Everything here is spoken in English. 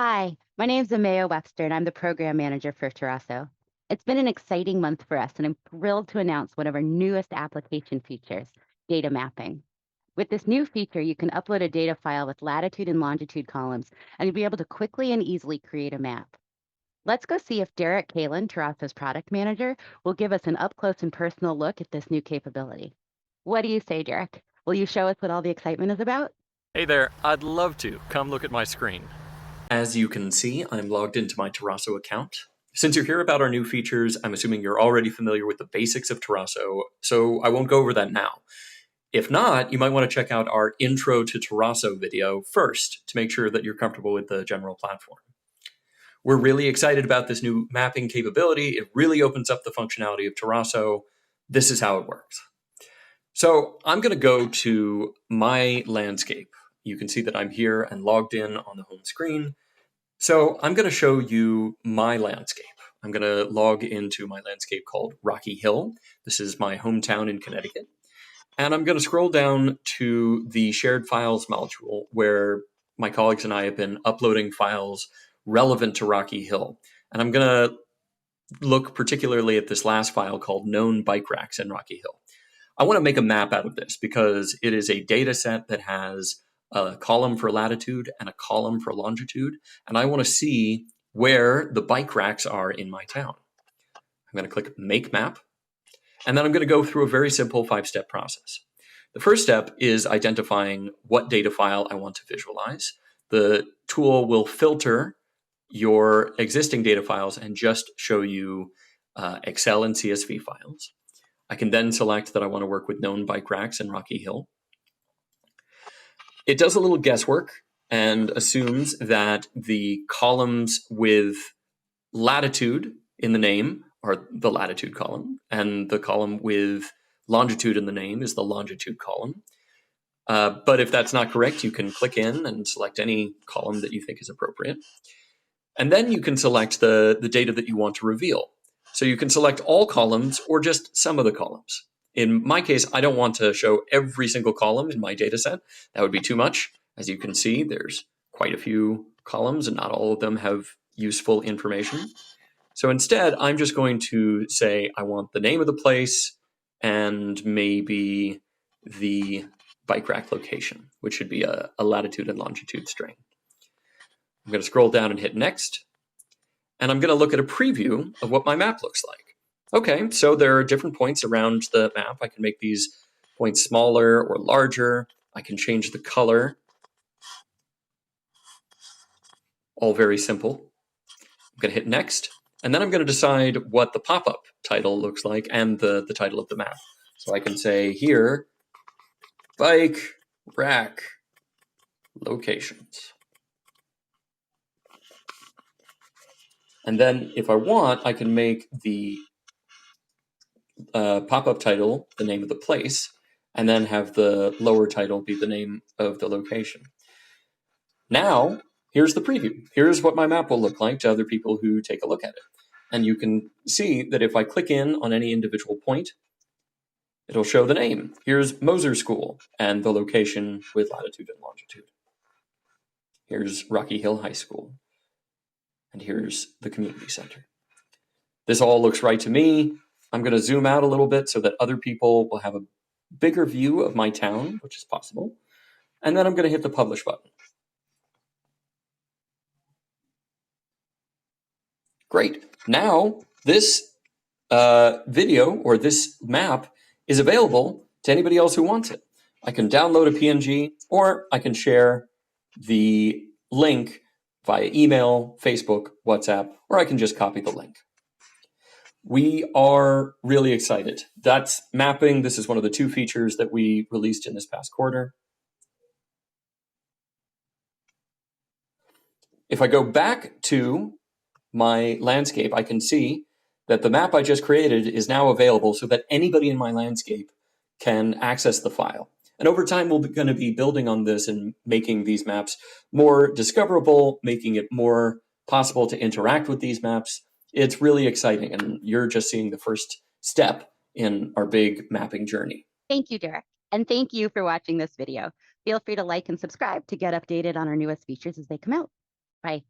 Hi, my name is Amaya Webster, and I'm the program manager for Terraso. It's been an exciting month for us, and I'm thrilled to announce one of our newest application features, data mapping. With this new feature, you can upload a data file with latitude and longitude columns, and you'll be able to quickly and easily create a map. Let's go see if Derek Kalin, Terraso's product manager, will give us an up-close and personal look at this new capability. What do you say, Derek? Will you show us what all the excitement is about? Hey there, I'd love to. Come look at my screen. As you can see, I'm logged into my Terraso account. Since you're here about our new features, I'm assuming you're already familiar with the basics of Terraso, so I won't go over that now. If not, you might want to check out our Intro to Terraso video first to make sure that you're comfortable with the general platform. We're really excited about this new mapping capability. It really opens up the functionality of Terraso. This is how it works. So I'm going to go to my landscape. You can see that I'm here and logged in on the home screen. So I'm going to show you my landscape. I'm going to log into my landscape called Rocky Hill. This is my hometown in Connecticut. And I'm going to scroll down to the shared files module where my colleagues and I have been uploading files relevant to Rocky Hill. And I'm going to look particularly at this last file called known bike racks in Rocky Hill. I want to make a map out of this because it is a data set that has a column for latitude and a column for longitude, and I want to see where the bike racks are in my town. I'm going to click Make Map, and then I'm going to go through a very simple 5-step process. The first step is identifying what data file I want to visualize. The tool will filter your existing data files and just show you Excel and CSV files. I can then select that I want to work with known bike racks in Rocky Hill. It does a little guesswork and assumes that the columns with latitude in the name are the latitude column, and the column with longitude in the name is the longitude column. But if that's not correct, you can click in and select any column that you think is appropriate. And then you can select the data that you want to reveal. So you can select all columns or just some of the columns. In my case, I don't want to show every single column in my data set. That would be too much. As you can see, there's quite a few columns and not all of them have useful information. So instead, I'm just going to say I want the name of the place and maybe the bike rack location, which should be a latitude and longitude string. I'm going to scroll down and hit Next. And I'm going to look at a preview of what my map looks like. Okay, so there are different points around the map. I can make these points smaller or larger. I can change the color. All very simple. I'm going to hit Next. And then I'm going to decide what the pop-up title looks like and the title of the map. So I can say here, bike rack locations. And then if I want, I can make the pop-up title the name of the place, and then have the lower title be the name of the location. Now, here's the preview. Here's what my map will look like to other people who take a look at it. And you can see that if I click in on any individual point, it'll show the name. Here's Moser School and the location with latitude and longitude. Here's Rocky Hill High School. And here's the community center. This all looks right to me. I'm going to zoom out a little bit so that other people will have a bigger view of my town, which is possible. And then I'm going to hit the Publish button. Great. Now, this video or this map is available to anybody else who wants it. I can download a PNG, or I can share the link via email, Facebook, WhatsApp, or I can just copy the link. We are really excited. That's mapping. This is one of the 2 features that we released in this past quarter. If I go back to my landscape, I can see that the map I just created is now available so that anybody in my landscape can access the file. And over time, we're going to be building on this and making these maps more discoverable, making it more possible to interact with these maps. It's really exciting, and you're just seeing the first step in our big mapping journey. Thank you, Derek. And thank you for watching this video. Feel free to like and subscribe to get updated on our newest features as they come out. Bye.